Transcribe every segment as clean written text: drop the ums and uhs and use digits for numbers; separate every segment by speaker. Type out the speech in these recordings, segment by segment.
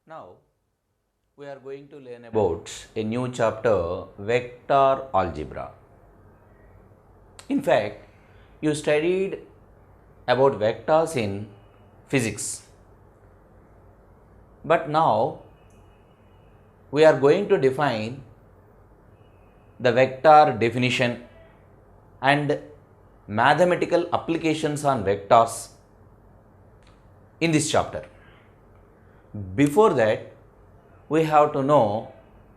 Speaker 1: Now we are going to learn about a new chapter, vector algebra. In fact, you studied about vectors in physics, but now we are going to define the vector definition and mathematical applications on vectors in this chapter. Before that, we have to know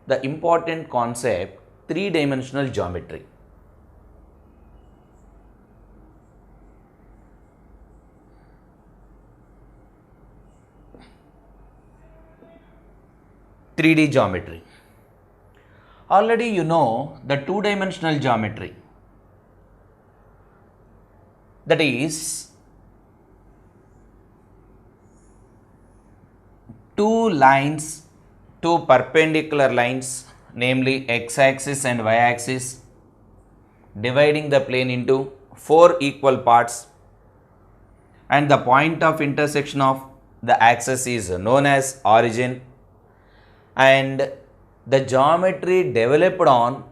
Speaker 1: the important concept three-dimensional geometry. Three-D geometry. Already you know the two-dimensional geometry, that is two lines, two perpendicular lines, namely x-axis and y-axis, dividing the plane into four equal parts, and the point of intersection of the axis is known as origin, and the geometry developed on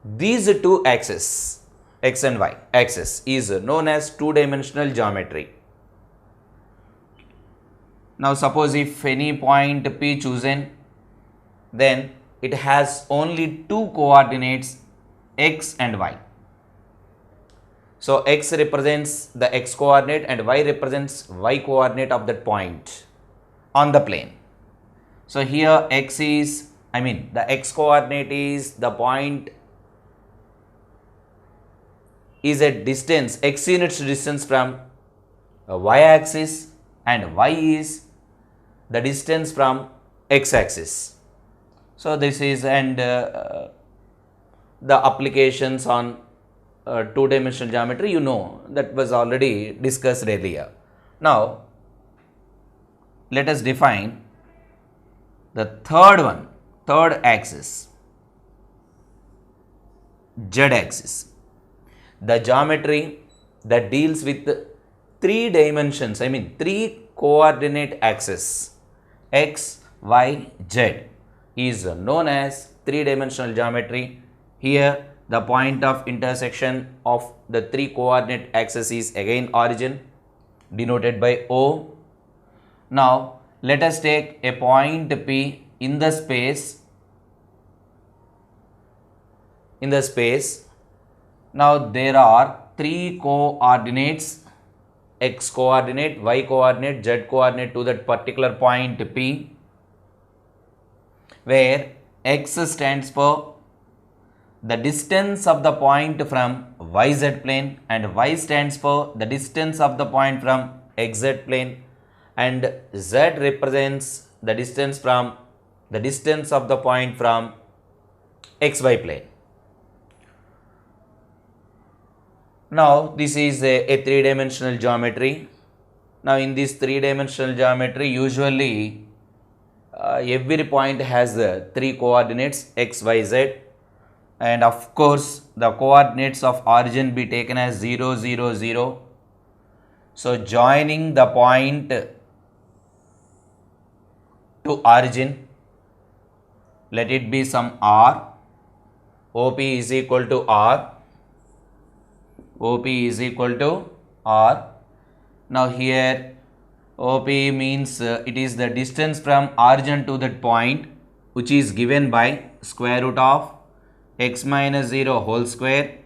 Speaker 1: these two axes, x and y axis, is known as two-dimensional geometry. Now suppose if any point P chosen, then it has only two coordinates, x and y. So x represents the x coordinate and y represents y coordinate of that point on the plane. So here x is, the x coordinate is the point is a distance, x units distance from y axis, and y is the distance from x axis. So this is, and the applications on two-dimensional geometry, you know, that was already discussed earlier. Now let us define the third axis, z axis, the geometry that deals with three dimensions, three coordinate axes, x, y, z, is known as three-dimensional geometry. Here the point of intersection of the three coordinate axes is again origin, denoted by O. Now let us take a point P in the space. Now there are three coordinates, x coordinate, y coordinate, z coordinate to that particular point P, where x stands for the distance of the point from yz plane and y stands for the distance of the point from xz plane, and z represents the distance of the point from xy plane. Now this is a three-dimensional geometry. Now in this three-dimensional geometry, usually every point has three coordinates, x, y, z, and of course the coordinates of origin be taken as 0, 0, 0. So joining the point to origin, let it be some r, OP is equal to r, OP is equal to r. Now here OP means it is the distance from origin to that point, which is given by square root of x minus 0 whole square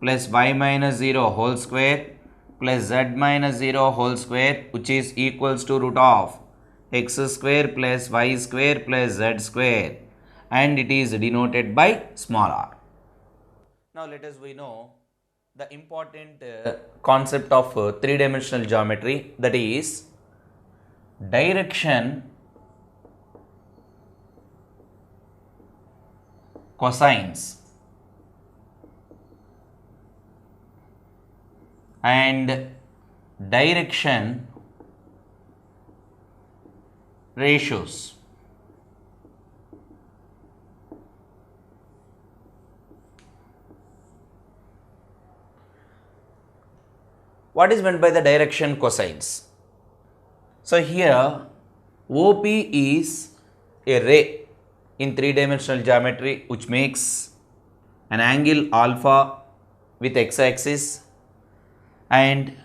Speaker 1: plus y minus 0 whole square plus z minus 0 whole square, which is equals to root of x square plus y square plus z square, and it is denoted by small r. Now let us we know the important concept of three-dimensional geometry, that is direction, cosines, and direction ratios. What is meant by the direction cosines? So here OP is a ray in three-dimensional geometry which makes an angle alpha with x-axis, and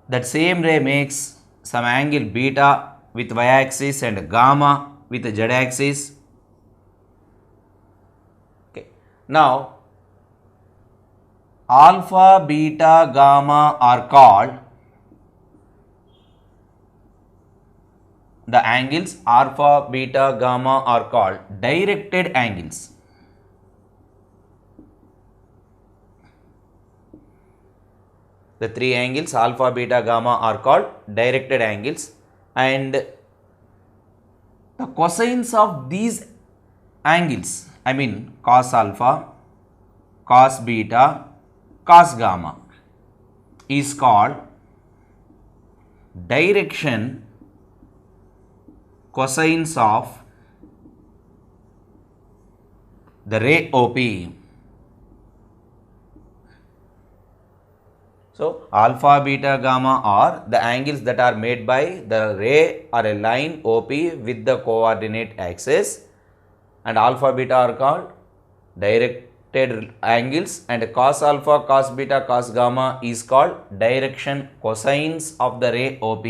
Speaker 1: that same ray makes some angle beta with y-axis and gamma with the z-axis. Okay. Now, alpha, beta, gamma are called the angles. Alpha, beta, gamma are called directed angles. The three angles alpha, beta, gamma are called directed angles, and the cosines of these angles, I mean cos alpha, cos beta, cos gamma, is called direction cosines of the ray OP. So, alpha, beta, gamma are the angles that are made by the ray or a line OP with the coordinate axis, and alpha, beta are called directed angles, and cos alpha, cos beta, cos gamma is called direction cosines of the ray OP.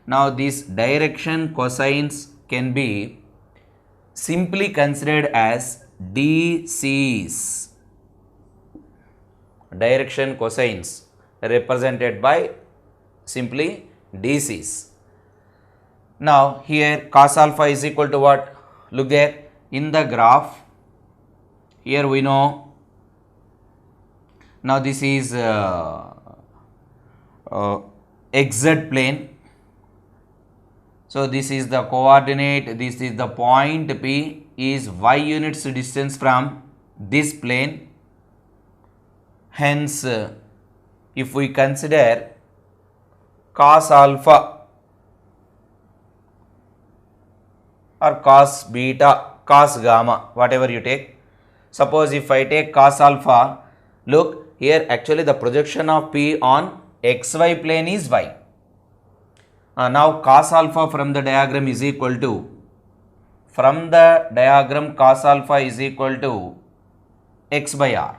Speaker 1: Now, these direction cosines can be simply considered as DCs. Direction cosines represented by simply DCs. Now, here cos alpha is equal to what? Look there in the graph. Here we know. Now, this is XZ plane. So, this is the coordinate, this is the point P is y units distance from this plane. Hence, if we consider cos alpha or cos beta, cos gamma, whatever you take. Suppose if I take cos alpha, look here, actually the projection of P on xy plane is y. Now cos alpha from the diagram is equal to, from the diagram cos alpha is equal to x by r.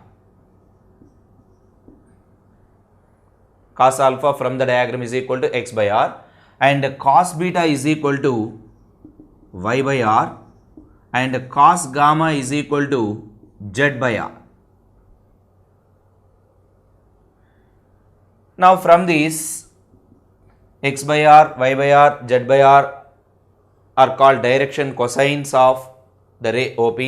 Speaker 1: Cos alpha from the diagram is equal to x by r, and cos beta is equal to y by r, and cos gamma is equal to z by r. Now from this, x by r, y by r, z by r are called direction cosines of the ray OP,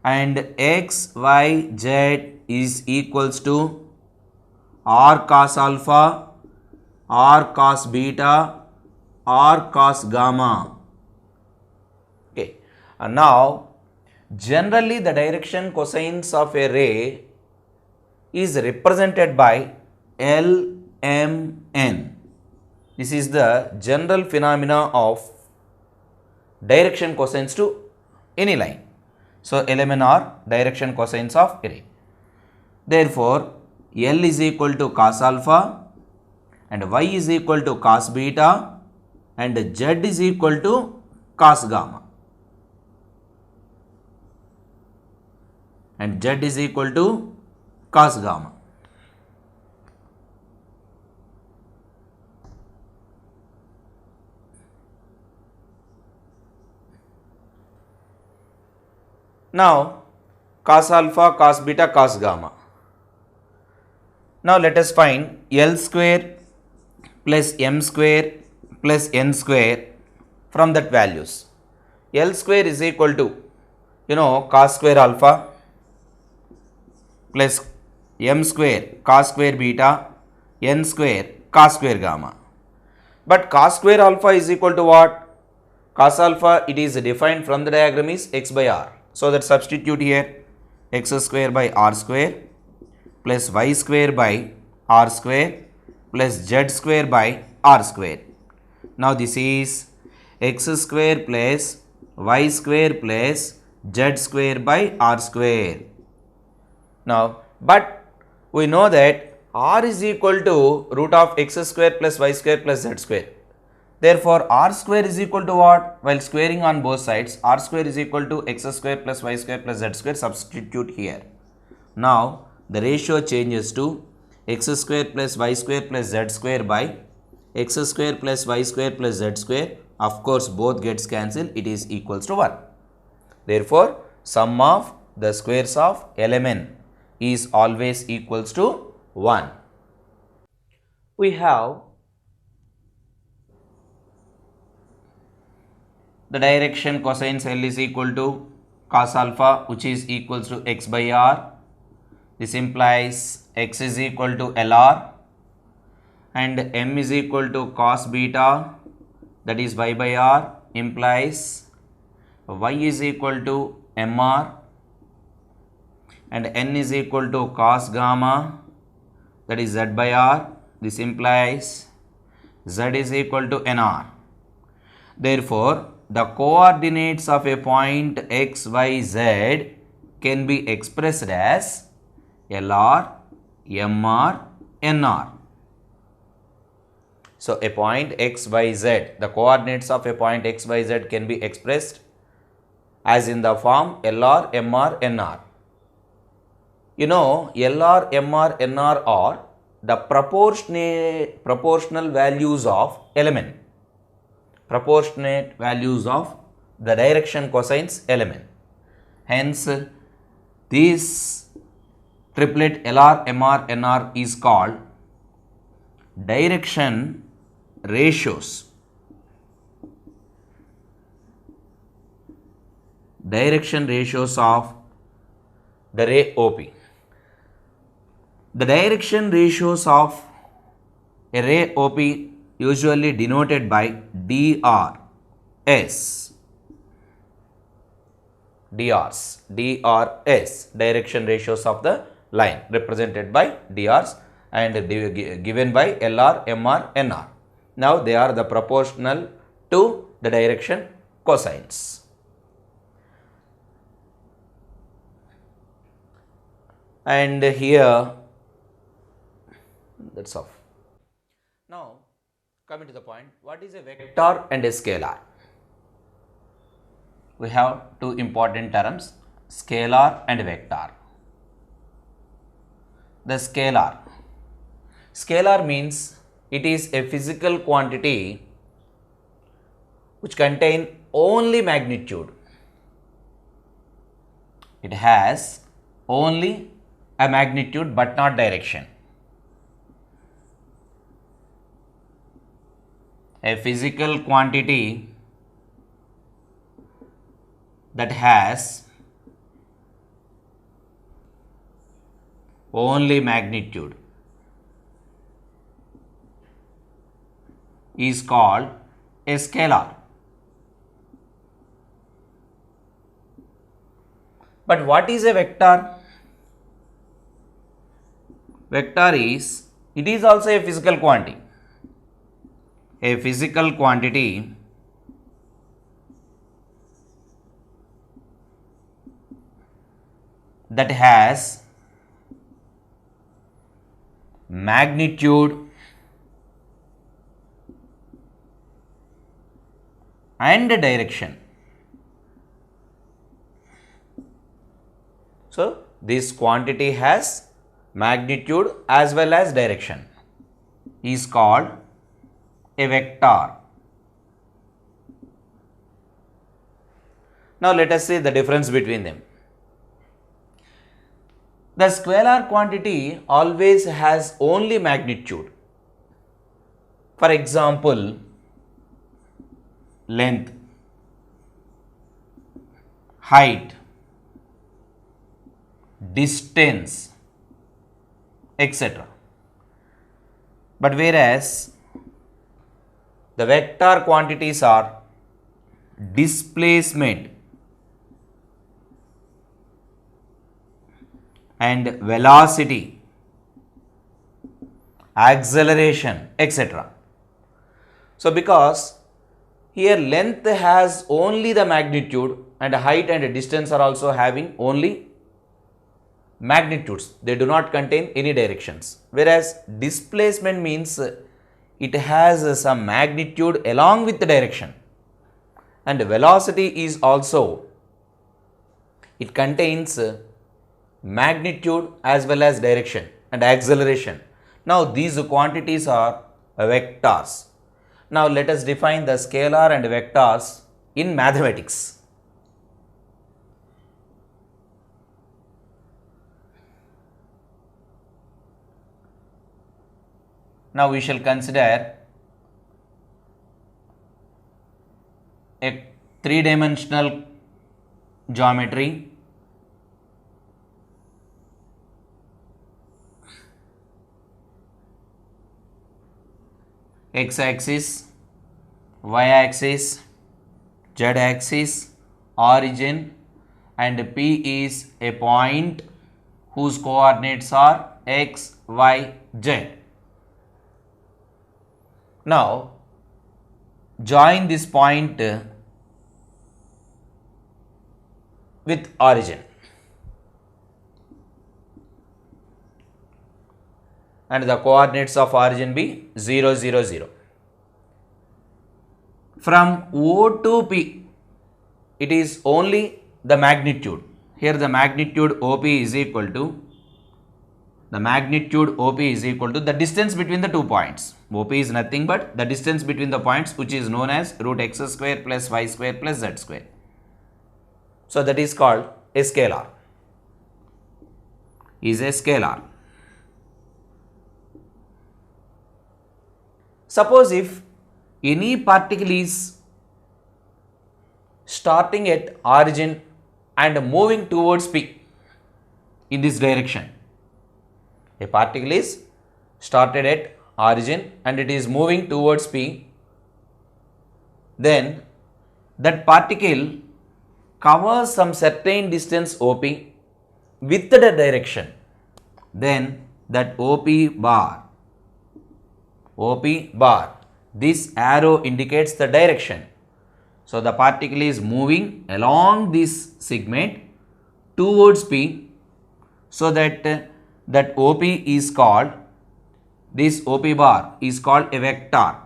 Speaker 1: and x, y, z is equals to r cos alpha, r cos beta, r cos gamma. Okay. And now, generally the direction cosines of a ray is represented by LMN. This is the general phenomena of direction cosines to any line. So, LMN are direction cosines of a ray. Therefore, L is equal to cos alpha, and Y is equal to cos beta, and Z is equal to cos gamma, and Z is equal to cos gamma. Now, cos alpha, cos beta, cos gamma. Now, let us find L square plus M square plus N square from that values. L square is equal to, cos square alpha plus M square cos square beta, N square cos square gamma. But cos square alpha is equal to what? Cos alpha, it is defined from the diagram is x by r. So, that substitute here x square by r square plus y square by r square plus z square by r square. Now, this is x square plus y square plus z square by r square. Now, but we know that r is equal to root of x square plus y square plus z square. Therefore, r square is equal to what? While squaring on both sides, r square is equal to x square plus y square plus z square. Substitute here. Now, the ratio changes to x square plus y square plus z square by x square plus y square plus z square. Of course, both gets cancelled. It is equals to 1. Therefore, sum of the squares of LMN is always equals to 1. We have the direction cosine L is equal to cos alpha, which is equals to x by r. This implies x is equal to LR and m is equal to cos beta, that is y by r, implies y is equal to mr and n is equal to cos gamma, that is z by r. This implies z is equal to nr. Therefore, the coordinates of a point x, y, z can be expressed as LR, MR, NR. So, a point x, y, z, the coordinates of a point x, y, z can be expressed as in the form LR, MR, NR. You know, LR, MR, NR are the proportional values of element, proportionate values of the direction cosines element. Hence, this triplet LR, MR, NR is called direction ratios. Direction ratios of the ray OP. The direction ratios of a ray OP usually denoted by DRS. DRS, direction ratios of the line, represented by DRs and given by LR, MR, NR. Now, they are the proportional to the direction cosines. And here, that's all. Now, coming to the point, what is a vector and a scalar? We have two important terms, scalar and vector. The scalar. Scalar means it is a physical quantity which contain only magnitude. It has only a magnitude but not direction. A physical quantity that has only magnitude is called a scalar. But what is a vector? Vector is, it is also a physical quantity. A physical quantity that has magnitude and direction. So, this quantity has magnitude as well as direction is called a vector. Now, let us see the difference between them. The scalar quantity always has only magnitude. For example, length, height, distance, etc. But whereas the vector quantities are displacement and velocity, acceleration, etc. So, because here length has only the magnitude and height and distance are also having only magnitudes, they do not contain any directions. Whereas displacement means it has some magnitude along with the direction, and velocity is also, it contains magnitude as well as direction and acceleration. Now these quantities are vectors. Now let us define the scalar and vectors in mathematics. Now we shall consider a three-dimensional geometry. X-axis, y-axis, z-axis, origin, and P is a point whose coordinates are x, y, z. Now join this point with origin, and the coordinates of origin be 0, 0, 0. From O to P, it is only the magnitude. Here the magnitude OP is equal to the distance between the 2 points. OP is nothing but the distance between the points, which is known as root x square plus y square plus z square. So that is called a scalar. Is a scalar. Suppose if any particle is starting at origin and moving towards P in this direction. A particle is started at origin and it is moving towards P. Then that particle covers some certain distance OP with the direction. Then that OP bar, this arrow indicates the direction. So the particle is moving along this segment towards P, so that that OP is called, this OP bar is called a vector.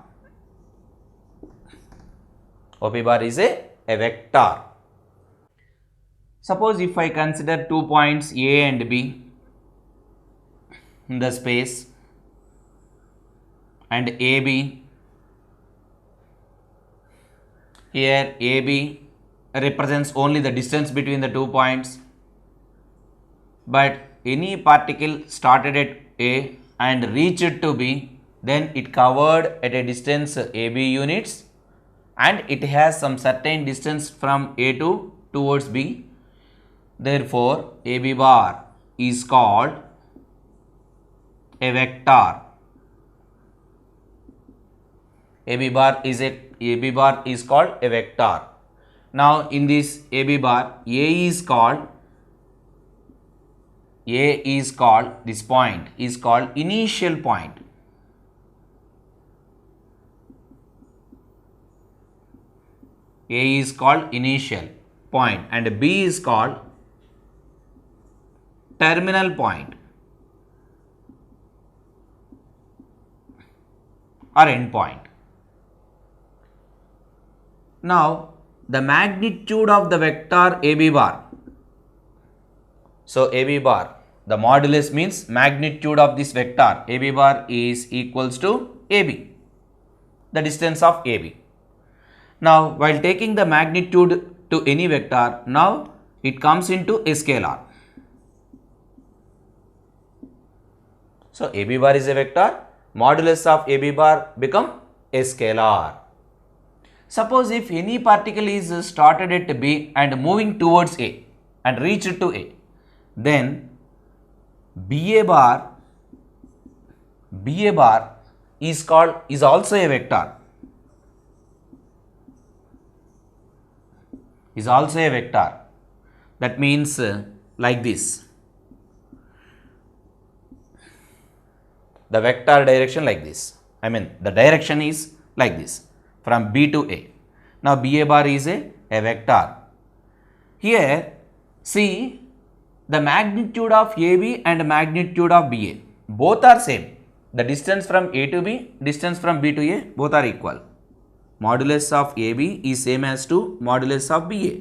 Speaker 1: OP bar is a vector. Suppose if I consider 2 points A and B in the space, and AB, here AB represents only the distance between the 2 points, but any particle started at A and reached to B, then it covered at a distance AB units, and it has some certain distance from A to towards B. Therefore AB bar is called a vector. AB bar is called a vector. Now in this AB bar, this point is called initial point. A is called initial point and B is called terminal point or end point. Now the magnitude of the vector AB bar. So AB bar, the modulus means magnitude of this vector AB bar is equals to AB, the distance of AB. Now while taking the magnitude to any vector, now it comes into a scalar. So AB bar is a vector, modulus of AB bar become a scalar. Suppose if any particle is started at B and moving towards A and reached to A, then BA bar is also a vector. That means like this. The vector direction like this. The direction is like this, from B to A. Now BA bar is a vector. Here see, the magnitude of AB and magnitude of BA both are same. the distance from A to B, distance from B to A, both are equal. Modulus of AB is same as to modulus of BA.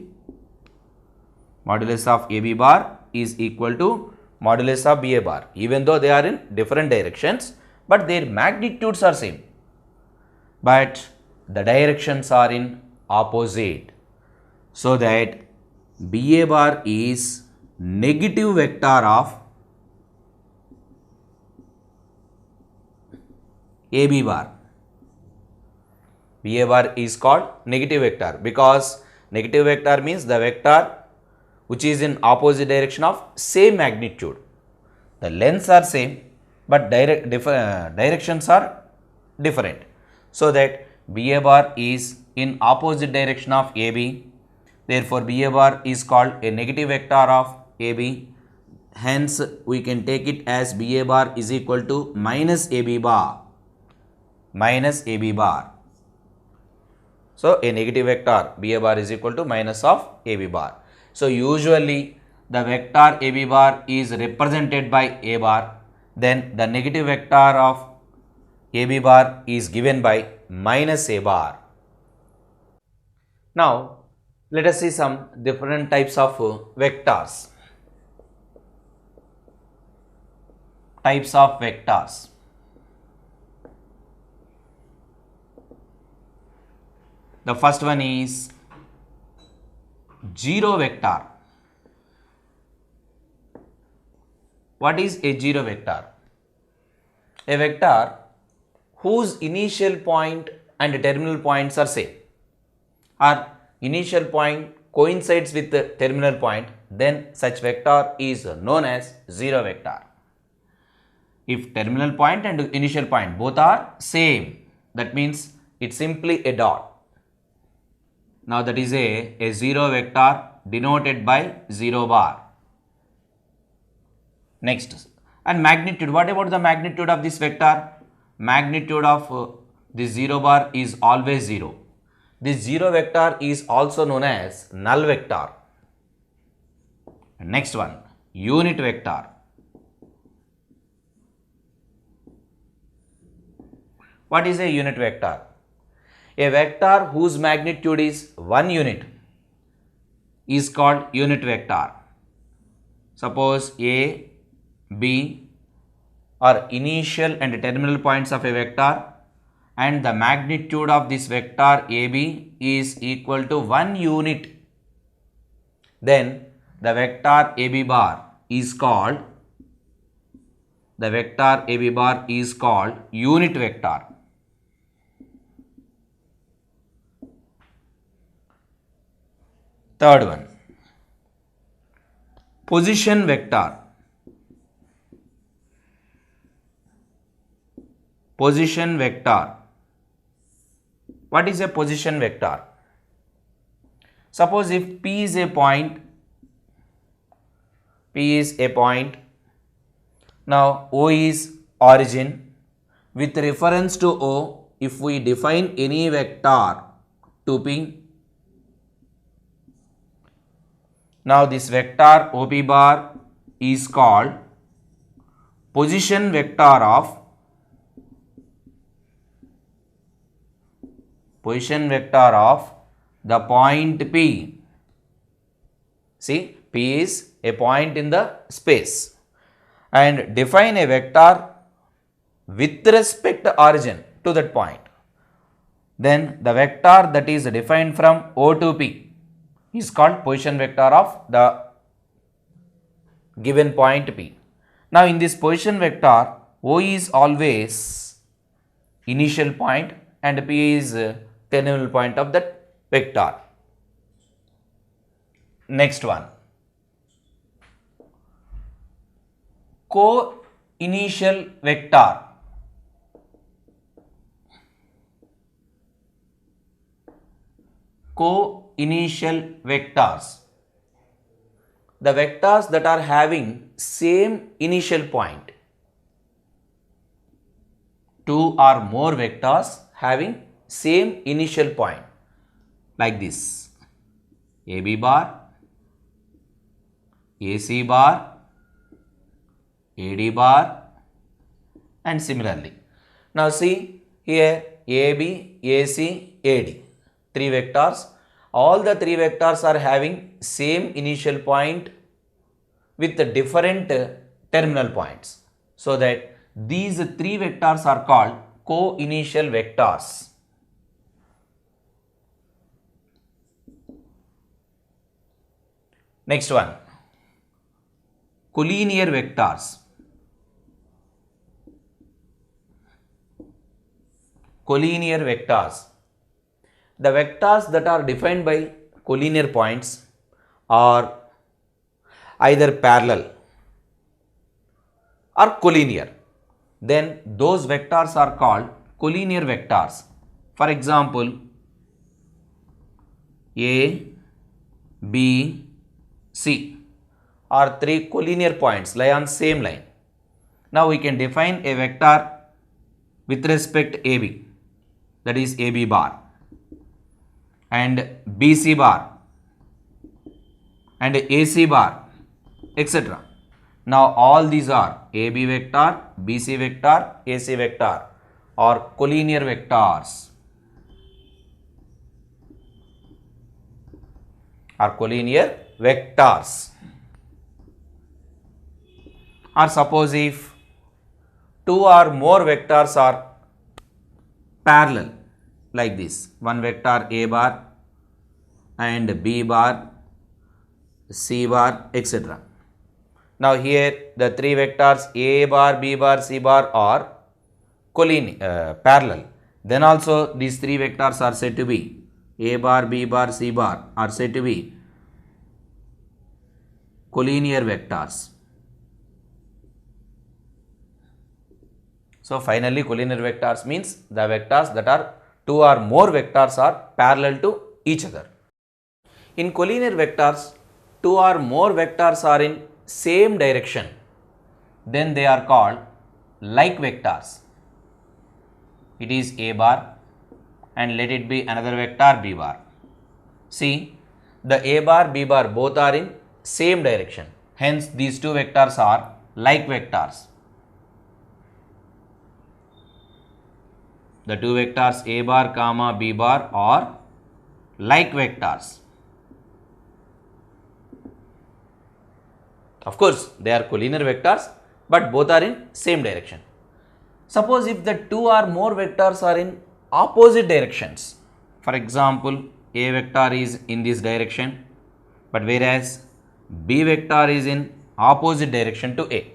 Speaker 1: Modulus of AB bar is equal to modulus of BA bar, even though they are in different directions, but their magnitudes are same. But the directions are in opposite. So that BA bar is negative vector of AB bar. BA bar is called negative vector because negative vector means the vector which is in opposite direction of same magnitude. The lengths are same but directions are different. So that BA bar is in opposite direction of AB. Therefore, BA bar is called a negative vector of AB. Hence, we can take it as BA bar is equal to minus AB bar. Minus AB bar. So, a negative vector BA bar is equal to minus of AB bar. So, usually the vector AB bar is represented by A bar. Then the negative vector of AB bar is given by minus A bar. Now, let us see some different types of vectors. Types of vectors. The first one is zero vector. What is a zero vector? A vector whose initial point and terminal points are same, or initial point coincides with the terminal point, then such vector is known as zero vector. If terminal point and initial point both are same, that means it's simply a dot. Now that is a zero vector denoted by 0 bar. Next, and magnitude. What about the magnitude of this vector? Magnitude of this 0 bar is always 0. This 0 vector is also known as null vector. Next one, unit vector. What is a unit vector? A vector whose magnitude is 1 unit is called unit vector. Suppose A, B are initial and terminal points of a vector, and the magnitude of this vector AB is equal to 1 unit. Then the vector AB bar is called unit vector. Third one, position vector. Position vector. What is a position vector? Suppose if P is a point, now O is origin. With reference to O, if we define any vector to P, now this vector OP bar is called position vector of the point P. See, P is a point in the space, and define a vector with respect to origin to that point. Then the vector that is defined from O to P is called position vector of the given point P. Now in this position vector, O is always initial point and P is terminal point of that vector. Next one, co-initial vector. Co-initial vectors. The vectors that are having same initial point. Two or more vectors having same initial point, like this: AB bar, AC bar, AD bar, and similarly. Now see here AB, AC, AD, three vectors. All the three vectors are having same initial point with the different terminal points. So that these three vectors are called co-initial vectors. Next one, collinear vectors. Collinear vectors. The vectors that are defined by collinear points are either parallel or collinear. Then those vectors are called collinear vectors. For example, A, B, C are three collinear points lie on same line. Now we can define a vector with respect to AB, that is AB bar, and BC bar and AC bar, etc. Now all these are AB vector, BC vector, AC vector or collinear vectors. Or collinear vectors. Or suppose if two or more vectors are parallel like this, one vector A bar and B bar, C bar, etc. Now here the three vectors A bar, B bar, C bar are parallel. Then also these three vectors are said to be A bar, B bar, C bar are said to be collinear vectors. So finally collinear vectors means the vectors that are two or more vectors are parallel to each other. In collinear vectors, two or more vectors are in same direction, then they are called like vectors. It is A bar and let it be another vector B bar. See, the A bar, B bar both are in same direction. Hence, these two vectors are like vectors. The two vectors A bar comma B bar are like vectors. Of course, they are collinear vectors, but both are in same direction. Suppose if the two or more vectors are in opposite directions. For example, A vector is in this direction, but whereas B vector is in opposite direction to A.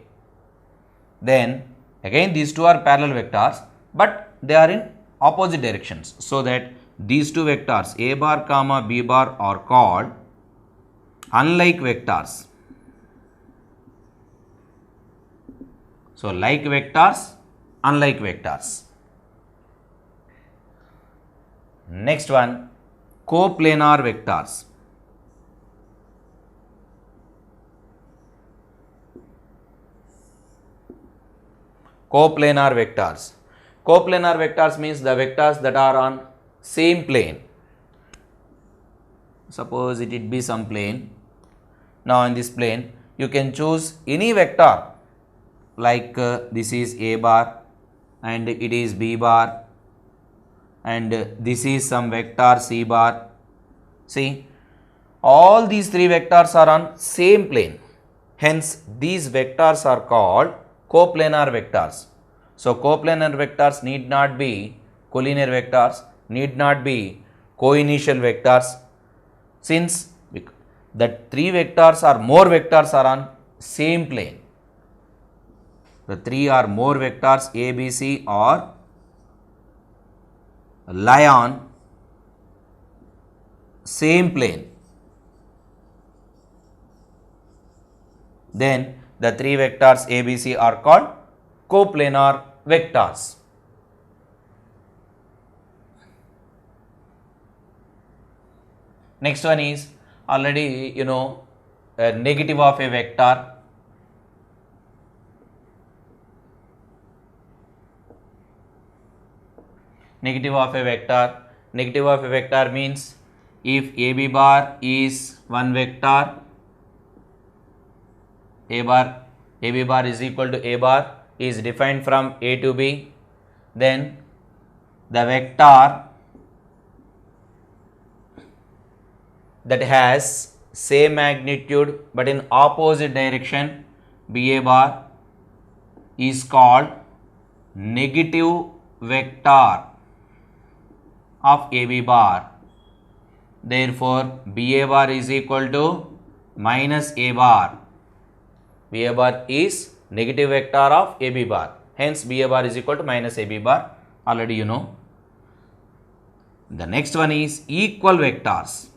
Speaker 1: Then again these two are parallel vectors, but they are in opposite directions. So that these two vectors A bar comma B bar are called unlike vectors. So like vectors, unlike vectors. Next one, coplanar vectors. Coplanar vectors. Coplanar vectors means the vectors that are on same plane. Suppose it be some plane. Now in this plane you can choose any vector like this is A bar and it is B bar and this is some vector C bar. See, all these three vectors are on same plane. Hence these vectors are called coplanar vectors. So coplanar vectors need not be collinear vectors, need not be co-initial vectors, since the three vectors or more vectors are on same plane. The three or more vectors A, B, C are lie on same plane. Then the three vectors A, B, C are called coplanar vectors. Next one is already a negative of a vector. Negative of a vector. Negative of a vector means if AB bar is one vector, AB bar is equal to A bar is defined from A to B, then the vector that has same magnitude but in opposite direction BA bar is called negative vector of AB bar. Therefore, BA bar is equal to minus A bar. BA bar is negative vector of AB bar. Hence, BA bar is equal to minus AB bar. Already you know. The next one is equal vectors.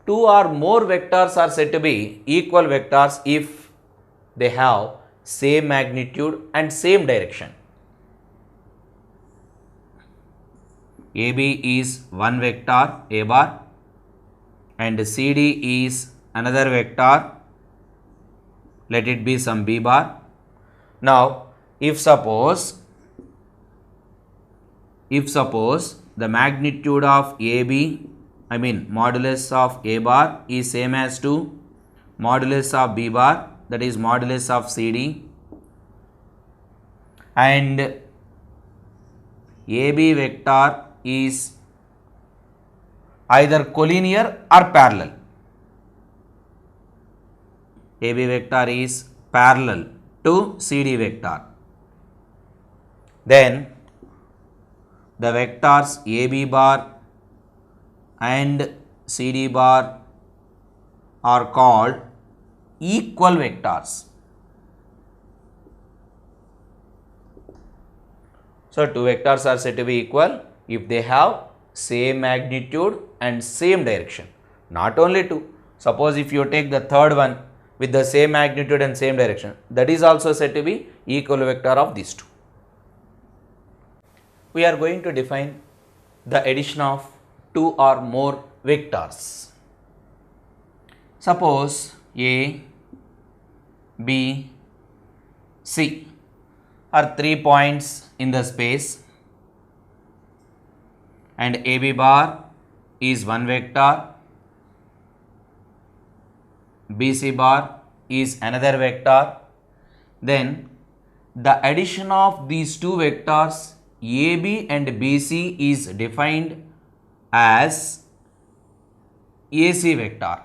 Speaker 1: Two or more vectors are said to be equal vectors if they have same magnitude and same direction. AB is one vector A bar and CD is another vector, let it be some B bar. Now, if suppose the magnitude of AB, I mean modulus of A bar is same as to modulus of B bar, that is modulus of CD, and AB vector is either collinear or parallel. AB vector is parallel to CD vector. Then the vectors AB bar and CD bar are called equal vectors. So, two vectors are said to be equal if they have same magnitude and same direction. Not only two. Suppose if you take the third one with the same magnitude and same direction, that is also said to be equal vector of these two. We are going to define the addition of two or more vectors. Suppose A, B, C are 3 points in the space and AB bar is one vector, BC bar is another vector. Then the addition of these two vectors AB and BC is defined as AC vector.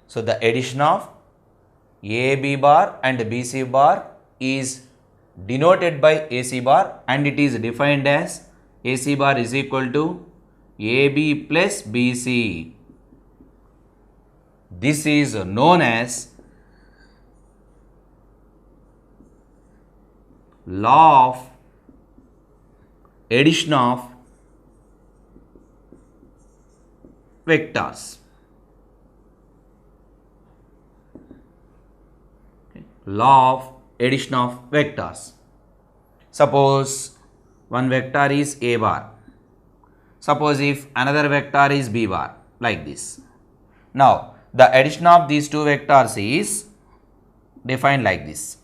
Speaker 1: So, the addition of AB bar and BC bar is denoted by AC bar and it is defined as AC bar is equal to AB plus BC. This is known as law of addition of vectors. Law of addition of vectors. Suppose one vector is A bar. Suppose if another vector is B bar, like this. Now, the addition of these two vectors is defined like this.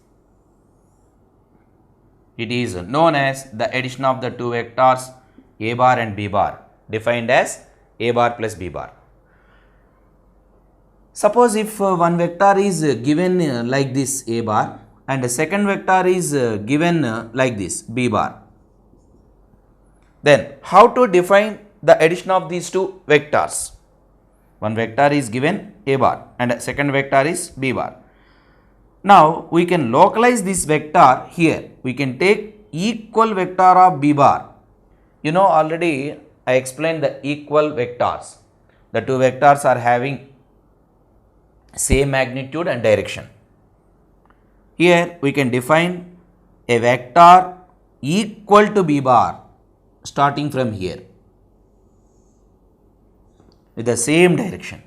Speaker 1: It is known as the addition of the two vectors A bar and B bar, defined as A bar plus B bar. Suppose if one vector is given like this A bar and the second vector is given like this B bar, then how to define the addition of these two vectors? One vector is given A bar and the second vector is B bar. Now, we can localize this vector here. We can take equal vector of B bar. You know, already I explained the equal vectors. The two vectors are having same magnitude and direction. Here we can define a vector equal to B bar starting from here with the same direction.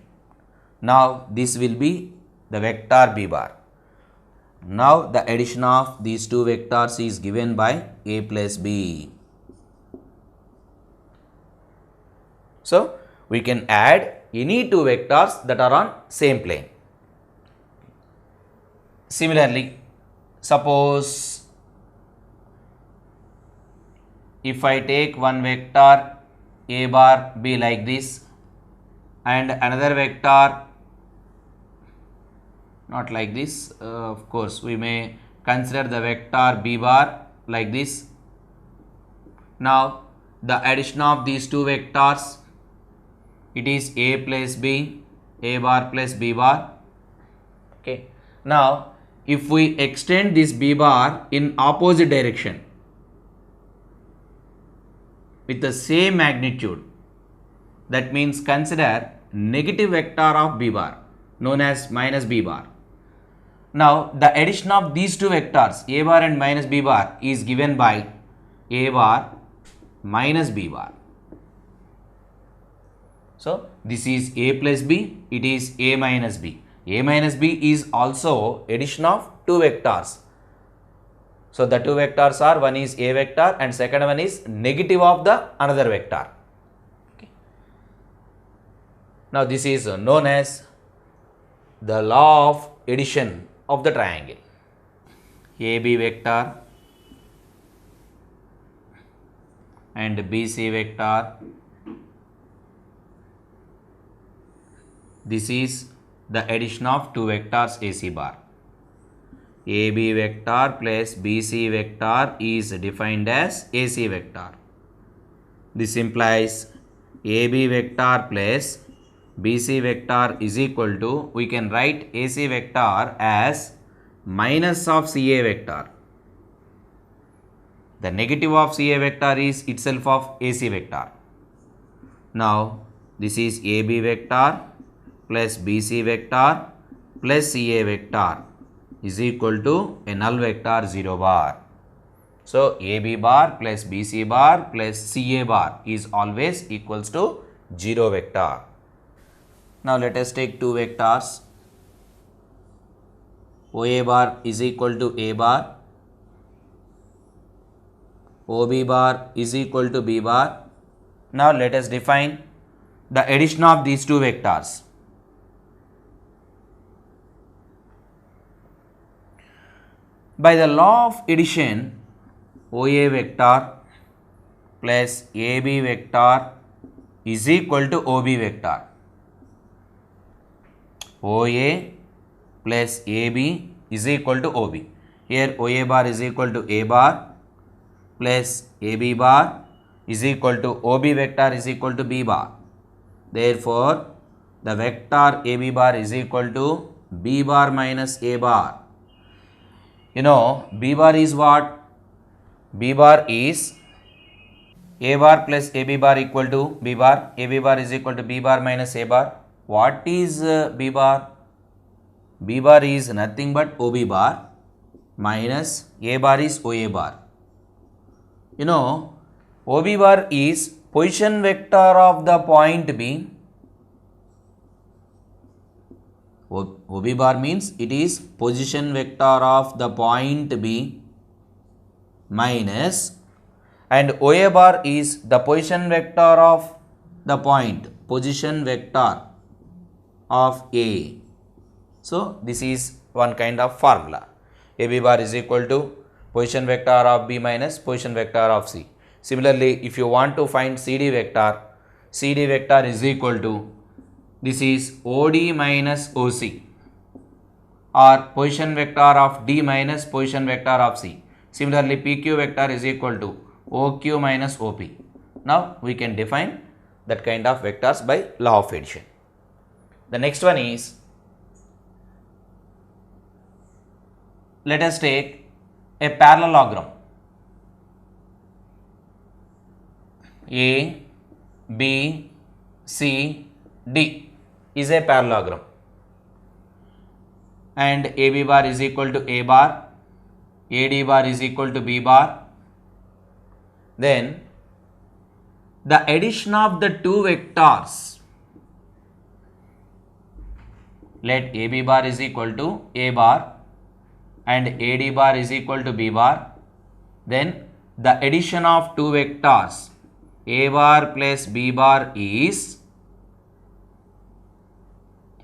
Speaker 1: Now, this will be the vector B bar. Now, the addition of these two vectors is given by A plus B. So, we can add any two vectors that are on same plane. Similarly, suppose if I take one vector A bar B like this and another vector not like this. Of course we may consider the vector b bar like this. Now the addition of these two vectors, it is a plus b, a bar plus b bar. Okay, now if we extend this b bar in opposite direction with the same magnitude, that means consider negative vector of b bar known as minus b bar. Now the addition of these two vectors a bar and minus b bar is given by a bar minus b bar. So this is a plus b, it is a minus b. A minus b is also addition of two vectors. So the two vectors are, one is a vector and second one is negative of the another vector. Okay. Now this is known as the law of addition of the triangle. AB vector and BC vector. This is the addition of two vectors AC bar. AB vector plus BC vector is defined as AC vector. This implies AB vector plus BC vector is equal to, we can write AC vector as minus of CA vector. The negative of CA vector is itself of AC vector. Now this is AB vector plus BC vector plus CA vector is equal to a null vector 0 bar. So AB bar plus BC bar plus CA bar is always equals to 0 vector. Now let us take two vectors. OA bar is equal to A bar, OB bar is equal to B bar. Now let us define the addition of these two vectors. By the law of addition, OA vector plus AB vector is equal to OB vector. OA plus AB is equal to OB. Here OA bar is equal to A bar plus AB bar is equal to OB vector is equal to B bar. Therefore, the vector AB bar is equal to B bar minus A bar. You know, B bar is what? B bar is A bar plus AB bar equal to B bar. AB bar is equal to B bar minus A bar. What is B bar? B bar is nothing but OB bar minus A bar is OA bar. You know, OB bar is position vector of the point B. OB bar means it is position vector of the point B minus, and OA bar is the position vector of the point, position vector of A. So this is one kind of formula. AB bar is equal to position vector of B minus position vector of C. Similarly, if you want to find CD vector is equal to, this is OD minus OC, or position vector of D minus position vector of C. Similarly, PQ vector is equal to OQ minus OP. Now we can define that kind of vectors by law of addition. The next one is, let us take a parallelogram. A, B, C, D is a parallelogram, and AB bar is equal to A bar, AD bar is equal to B bar. Then the addition of the two vectors, let AB bar is equal to A bar and AD bar is equal to B bar. Then the addition of two vectors A bar plus B bar is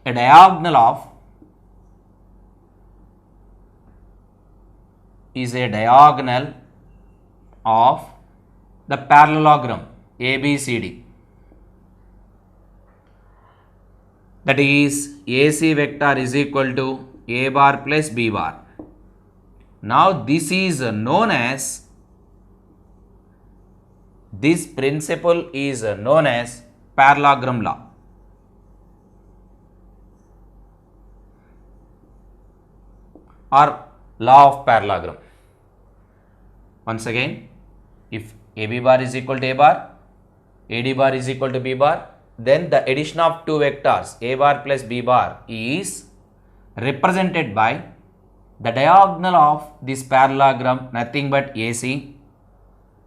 Speaker 1: a diagonal of the parallelogram ABCD. that is AC vector is equal to A bar plus B bar. Now this is known as, this principle is known as parallelogram law. Or law of parallelogram. Once again, if AB bar is equal to A bar, AD bar is equal to B bar, then the addition of two vectors A bar plus B bar is represented by the diagonal of this parallelogram, nothing but AC,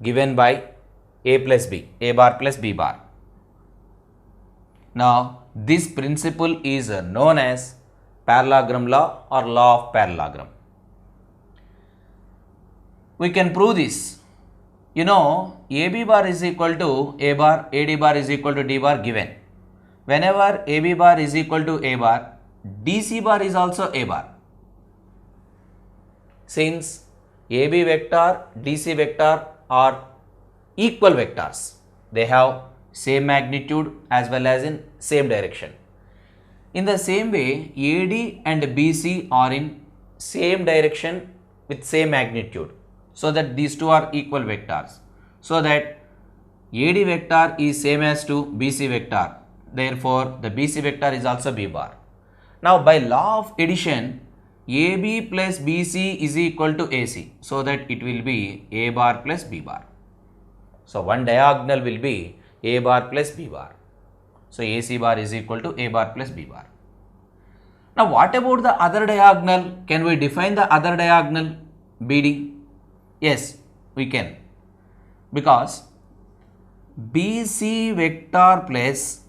Speaker 1: given by A plus B, A bar plus B bar. Now this principle is known as parallelogram law or law of parallelogram. We can prove this. You know, AB bar is equal to A bar, AD bar is equal to D bar given. Whenever AB bar is equal to A bar, DC bar is also A bar. Since AB vector, DC vector are equal vectors, they have same magnitude as well as in same direction. In the same way, AD and BC are in same direction with same magnitude, so that these two are equal vectors. So that AD vector is same as to BC vector, therefore the BC vector is also B bar. Now by law of addition, AB plus BC is equal to AC, so that it will be A bar plus B bar. So one diagonal will be A bar plus B bar. So AC bar is equal to A bar plus B bar. Now what about the other diagonal? Can we define the other diagonal BD? Yes, we can. Because BC vector plus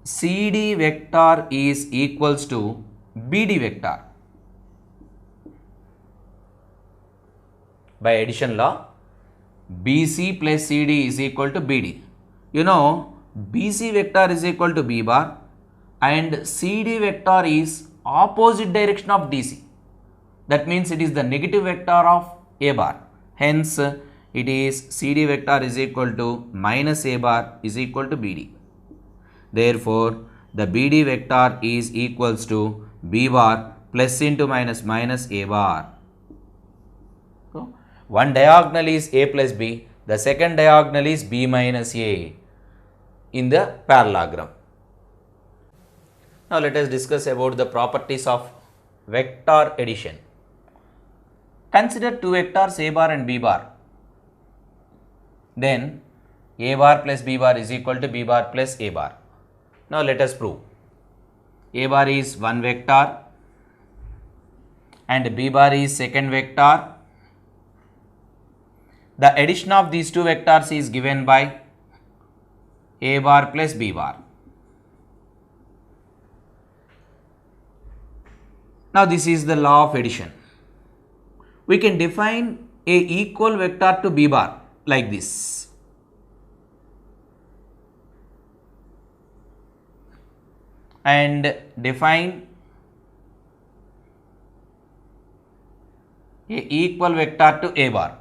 Speaker 1: CD vector is equals to BD vector. By addition law, BC plus CD is equal to BD. You know, BC vector is equal to B bar and CD vector is opposite direction of DC. That means it is the negative vector of A bar. Hence, it is CD vector is equal to minus A bar is equal to BD. Therefore, the BD vector is equals to B bar plus into minus minus A bar. So, one diagonal is A plus B, the second diagonal is B minus A in the parallelogram. Now let us discuss about the properties of vector addition. Consider two vectors A bar and B bar. Then A bar plus B bar is equal to B bar plus A bar. Now let us prove. A bar is one vector and B bar is second vector. The addition of these two vectors is given by A bar plus B bar. Now this is the law of addition. We can define a equal vector to B bar like this. And define a equal vector to A bar.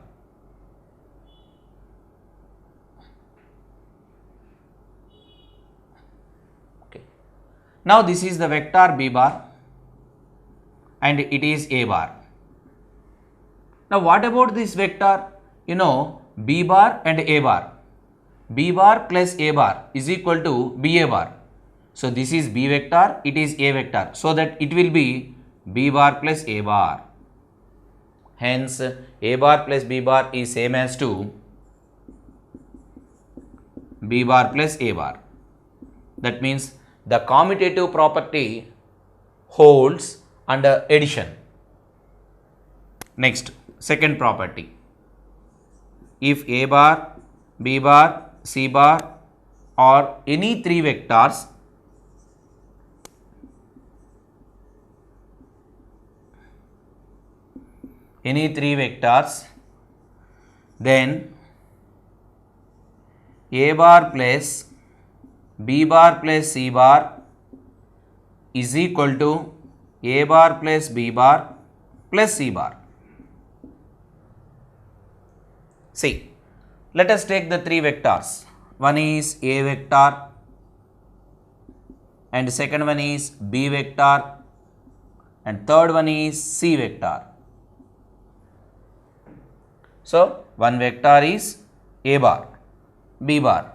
Speaker 1: Okay. Now this is the vector B bar and it is A bar. Now what about this vector? You know, B bar and A bar. B bar plus A bar is equal to BA bar. So this is B vector, it is A vector. So that it will be B bar plus A bar. Hence A bar plus B bar is same as to B bar plus A bar. That means the commutative property holds under addition. Next, second property. If A bar, B bar, C bar or any three vectors then A bar plus B bar plus C bar is equal to A bar plus B bar plus C bar. See, let us take the three vectors. One is A vector, and second one is B vector, and third one is C vector. So, one vector is A bar, B bar.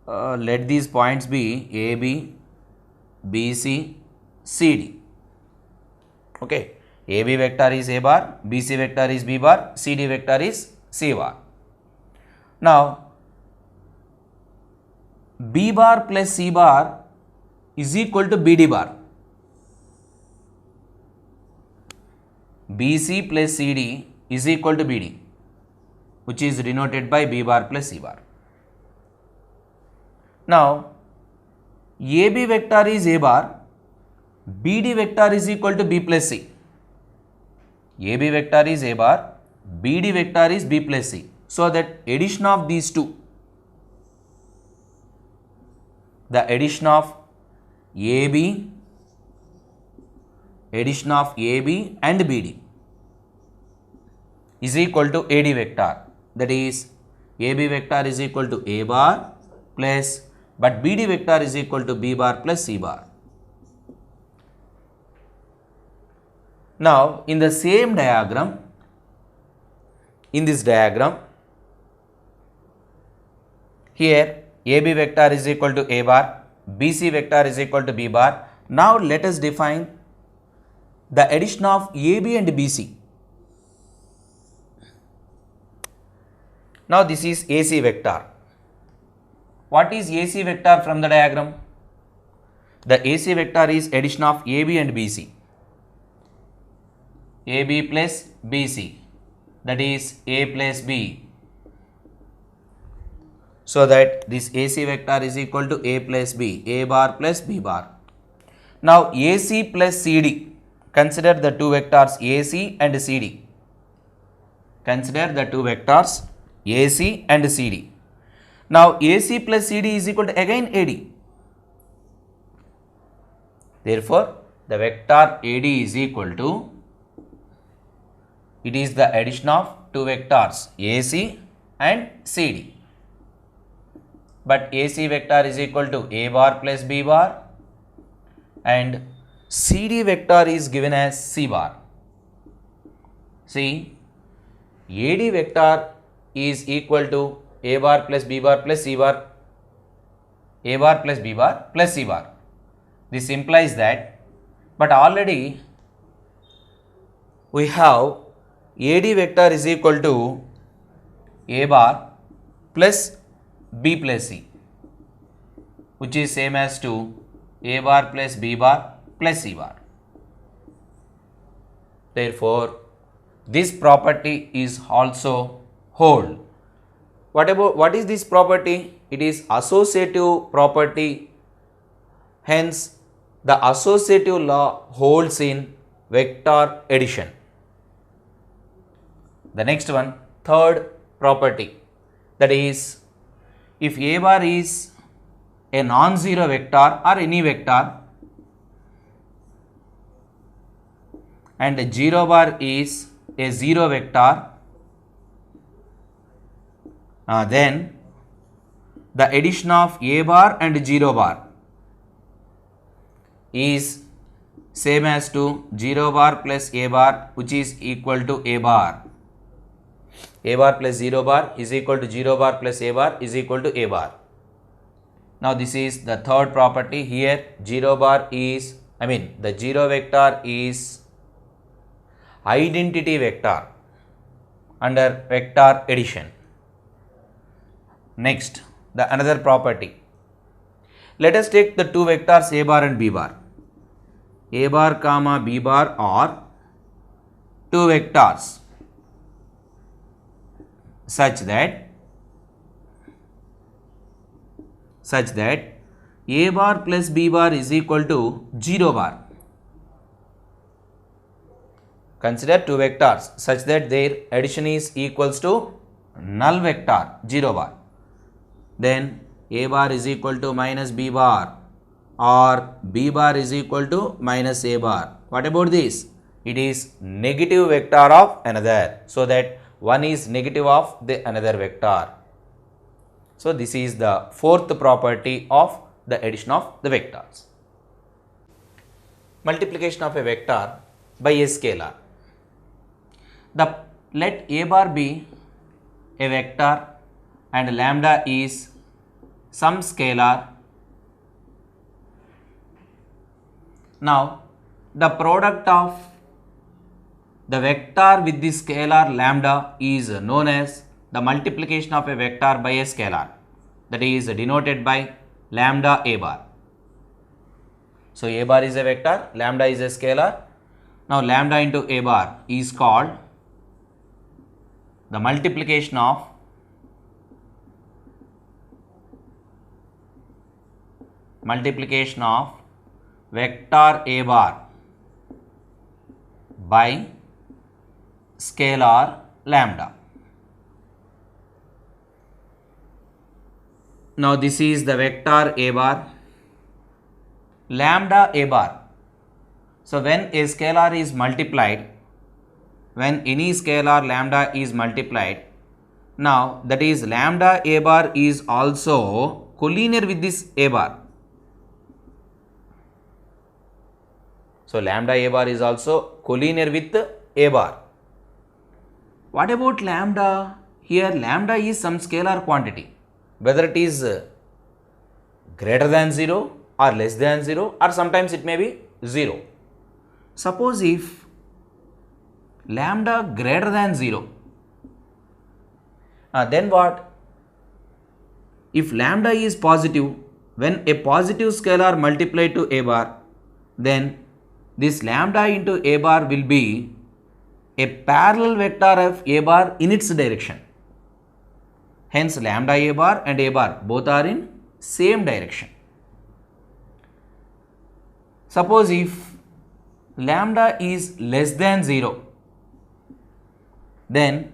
Speaker 1: Let these points be AB, BC, CD. Okay, AB vector is A bar, BC vector is B bar, CD vector is C bar. Now, B bar plus C bar is equal to BD bar. BC plus CD is equal to BD, which is denoted by B bar plus C bar. Now, AB vector is A bar, BD vector is equal to B plus C. AB vector is A bar, BD vector is B plus C. So, that addition of these two, the addition of AB and BD is equal to AD vector. That is, AB vector is equal to A bar plus, but BD vector is equal to B bar plus C bar. Now, in the same diagram, in this diagram, here AB vector is equal to A bar, BC vector is equal to B bar. Now, let us define the addition of AB and BC. Now, this is AC vector. What is AC vector from the diagram? The AC vector is addition of AB and BC. AB plus BC, that is A plus B. So that this AC vector is equal to A plus B, A bar plus B bar. Now, AC plus CD, consider the two vectors AC and CD. Consider the two vectors AC and CD. Now, AC plus CD is equal to again AD. Therefore, the vector AD is equal to, it is the addition of two vectors AC and CD. But AC vector is equal to A bar plus B bar and CD vector is given as C bar. See, AD vector is equal to A bar plus B bar plus C bar, A bar plus B bar plus C bar. This implies that, but already we have AD vector is equal to A bar plus B plus C, which is same as to A bar plus B bar plus C bar. Therefore, this property is also hold. What is this property? It is associative property. Hence, the associative law holds in vector addition. The next one, third property, that is, if A bar is a non-zero vector or any vector and 0 bar is a zero vector, then the addition of A bar and 0 bar is same as to 0 bar plus A bar, which is equal to A bar. A bar plus 0 bar is equal to 0 bar plus A bar is equal to A bar. Now, this is the third property. Here 0 bar is, the 0 vector is identity vector under vector addition. Next, the another property. Let us take the two vectors A bar and B bar. A bar comma B bar are two vectors such that A bar plus B bar is equal to 0 bar. Consider two vectors such that their addition is equals to null vector 0 bar. Then A bar is equal to minus B bar or B bar is equal to minus A bar. What about this? It is negative vector of another, so that one is negative of the another vector. So, this is the fourth property of the addition of the vectors. multiplication of a vector by a scalar. Let a bar be a vector and lambda is some scalar. Now the product of the vector with the scalar lambda is known as the multiplication of a vector by a scalar, that is denoted by lambda a bar. So a bar is a vector, lambda is a scalar. Now lambda into a bar is called the multiplication of vector a bar by scalar lambda. Now this is the vector a bar, lambda a bar. So when a scalar is multiplied, when any scalar lambda is multiplied, now that is lambda a bar is also collinear with this a bar. So lambda a bar is also collinear with a bar. What about lambda? Here lambda is some scalar quantity, whether it is greater than 0 or less than 0, or sometimes it may be 0. Suppose if lambda greater than 0, then what? If lambda is positive, when a positive scalar multiplied to a bar, then this lambda into a bar will be a parallel vector of a bar in its direction. Hence lambda a bar and a bar both are in same direction. Suppose if lambda is less than 0, then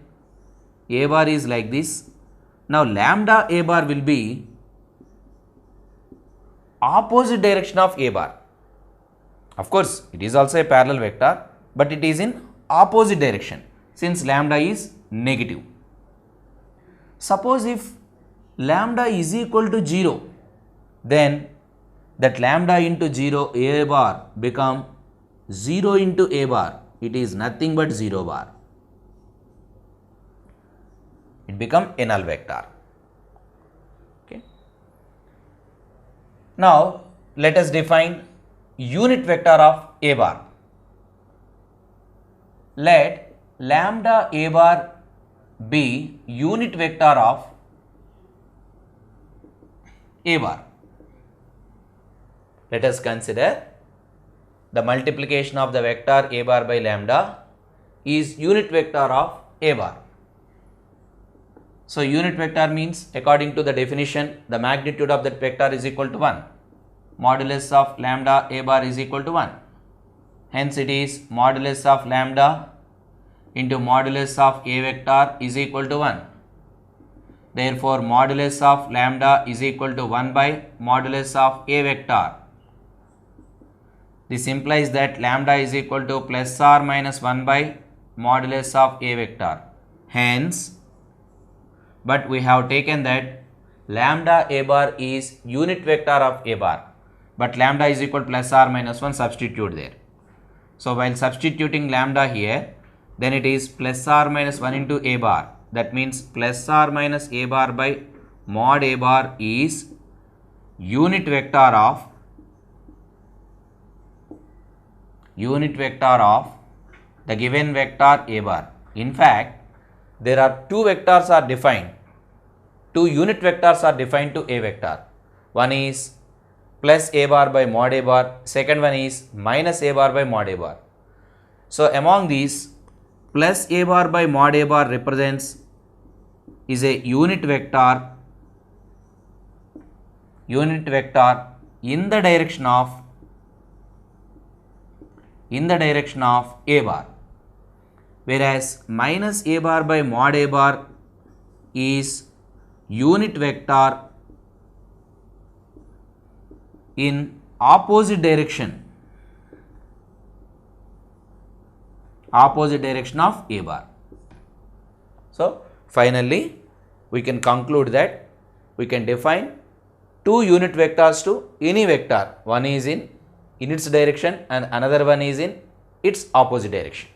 Speaker 1: a bar is like this. Now lambda a bar will be opposite direction of a bar. Of course, it is also a parallel vector, but it is in opposite direction since lambda is negative. Suppose if lambda is equal to 0, then that lambda into 0 a bar become 0 into a bar. It is nothing but 0 bar. It become a null vector. Okay. Now let us define unit vector of a bar. Let lambda a bar be unit vector of a bar. Let us consider the multiplication of the vector a bar by lambda is unit vector of a bar. So unit vector means, according to the definition, the magnitude of that vector is equal to 1. Modulus of lambda a bar is equal to 1. Hence it is modulus of lambda into modulus of a vector is equal to 1. Therefore modulus of lambda is equal to 1 by modulus of a vector. This implies that lambda is equal to plus or minus 1 by modulus of a vector. Hence, but we have taken that lambda a bar is unit vector of a bar, but lambda is equal to plus or minus 1, substitute there. So while substituting lambda here, then it is plus or minus 1 into a bar. That means plus or minus a bar by mod a bar is unit vector of the given vector a bar. In fact, there are two vectors are defined, two unit vectors are defined to a vector. One is plus a bar by mod a bar, second one is minus a bar by mod a bar. So among these, plus a bar by mod a bar represents is a unit vector in the direction of a bar, whereas minus a bar by mod a bar is unit vector in opposite direction of a bar. So finally we can conclude that we can define two unit vectors to any vector. One is in in its direction and another one is in its opposite direction.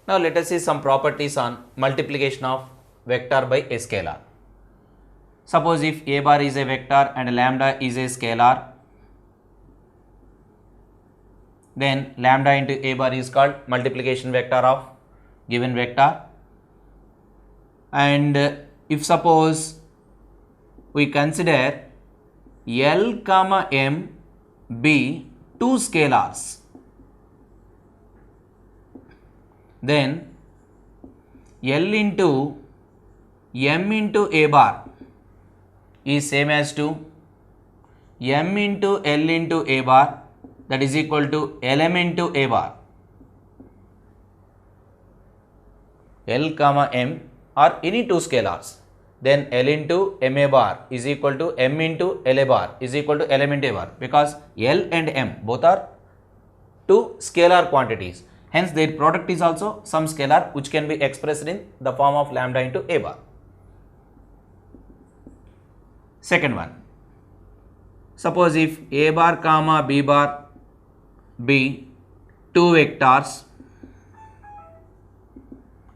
Speaker 1: Now let us see some properties on multiplication of vector by a scalar. Suppose if a bar is a vector and lambda is a scalar, then lambda into a bar is called multiplication vector of given vector. And if suppose we consider L comma M be two scalars, then L into M into a bar is same as to M into L into a bar, that is equal to Lm into a bar. L comma M are any two scalars, then L into M a bar is equal to M into L a bar is equal to Lm into a bar, because L and M both are two scalar quantities. Hence their product is also some scalar which can be expressed in the form of lambda into a bar. Second one, suppose if a bar comma b bar be two vectors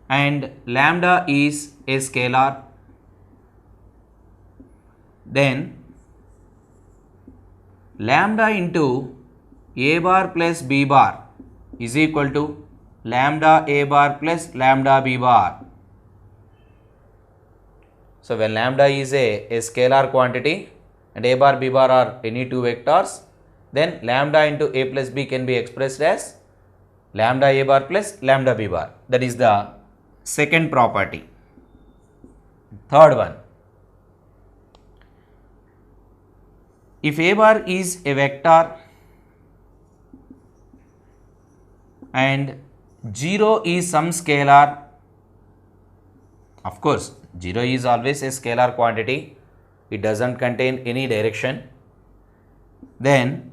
Speaker 1: and lambda is a scalar, then lambda into a bar plus b bar is equal to lambda a bar plus lambda b bar. So when lambda is a scalar quantity and a bar b bar are any two vectors, then lambda into a plus b can be expressed as lambda a bar plus lambda b bar. That is the second property. Third one, if a bar is a vector and 0 is some scalar, of course 0 is always a scalar quantity, it doesn't contain any direction, then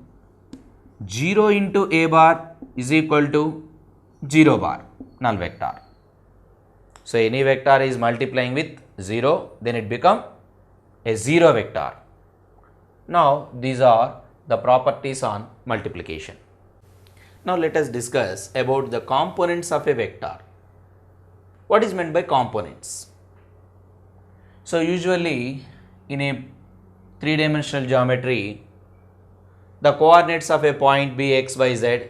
Speaker 1: 0 into a bar is equal to 0 bar, null vector. So any vector is multiplying with 0, then it become a 0 vector. Now these are the properties on multiplication. Now let us discuss about the components of a vector. What is meant by components? So usually in a three-dimensional geometry, the coordinates of a point be x, y, z,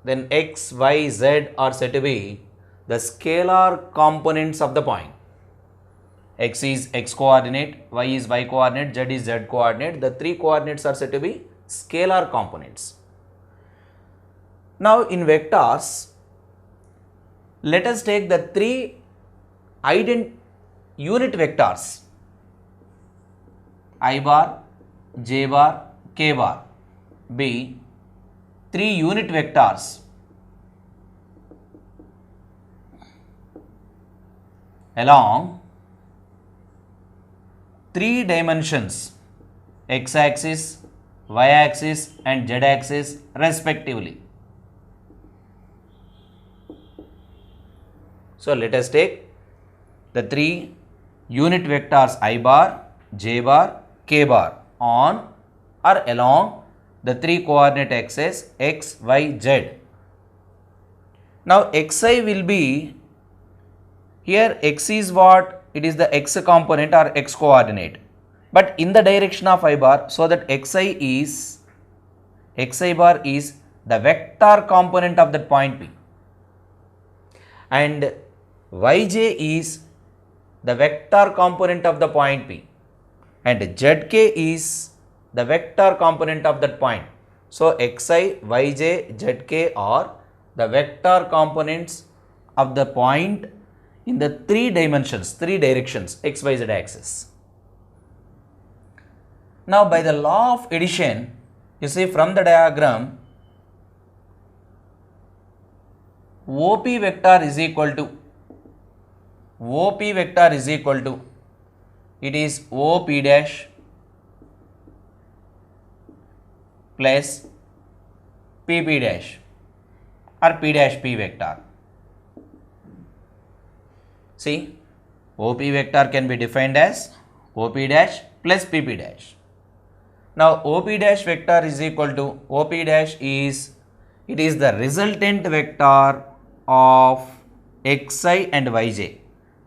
Speaker 1: then x, y, z are said to be the scalar components of the point. X is x coordinate, y is y coordinate, z is z coordinate. The three coordinates are said to be scalar components. Now in vectors, let us take the three unit vectors I bar, j bar, k bar be three unit vectors along three dimensions, x axis, y axis and z axis respectively. So let us take the three unit vectors I bar, j bar, k bar on or along the three coordinate axes x, y, z. Now xi will be, here x is what? It is the x component or x coordinate, but in the direction of I bar, so that xi bar is the vector component of that point P, and yj is the vector component of the point P, and zk is the vector component of that point. So xi, yj, zk are the vector components of the point in the three dimensions, three directions, x, y, z axis. Now by the law of addition, you see from the diagram, OP vector is equal to, it is OP dash plus PP dash or P dash P vector. See, OP vector can be defined as OP dash plus PP dash. Now OP dash vector is equal to OP dash is, it is the resultant vector of xi and yj.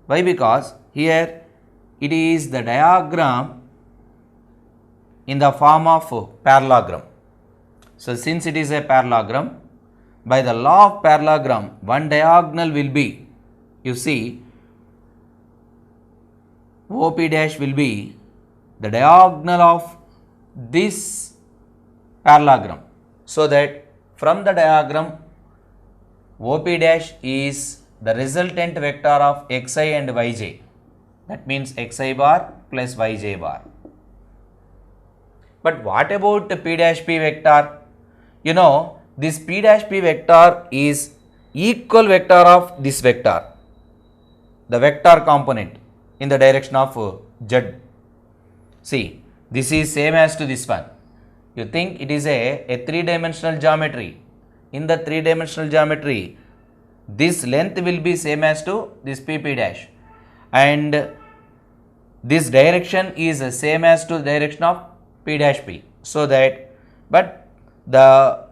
Speaker 1: Why? Because here it is the diagram in the form of parallelogram. So since it is a parallelogram, by the law of parallelogram, one diagonal will be, you see, OP dash will be the diagonal of this parallelogram. So that from the diagram, OP dash is the resultant vector of xi and yj. That means xi bar plus yj bar. But what about P dash P vector? You know, this P dash P vector is equal vector of this vector, the vector component in the direction of z. See, this is same as to this one. You think it is a three-dimensional geometry. In the three-dimensional geometry, this length will be same as to this PP dash, and this direction is same as to the direction of P dash P. So that, but the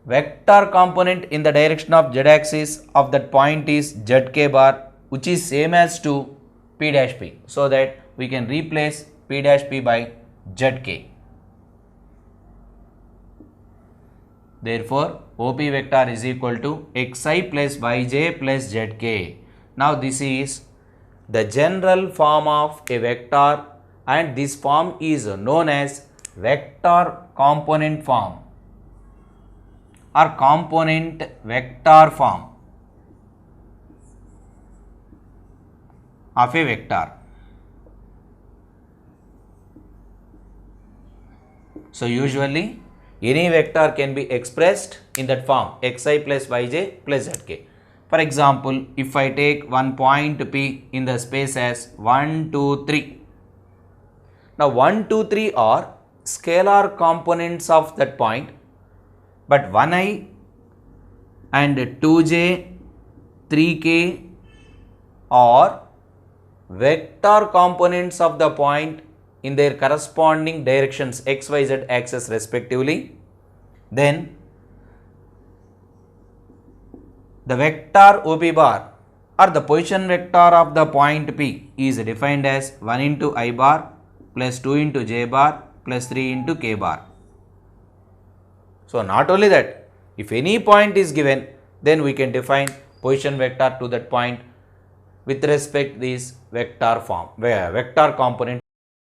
Speaker 1: vector component in the direction of z axis of that point is zk bar, which is same as to P dash P. So that we can replace P dash P by zk. Therefore, OP vector is equal to xi plus yj plus zk. Now this is the general form of a vector, and this form is known as vector component form or component vector form of a vector. So usually any vector can be expressed in that form, xi plus yj plus zk. For example, if I take one point P in the space as 1, 2, 3. Now 1, 2, 3 are scalar components of that point, but 1i and 2j, 3k are vector components of the point in their corresponding directions x, y, z axis respectively. Then the vector OP bar or the position vector of the point P is defined as 1 into I bar plus 2 into j bar plus 3 into k bar. So not only that, if any point is given, then we can define position vector to that point with respect this vector form, vector component.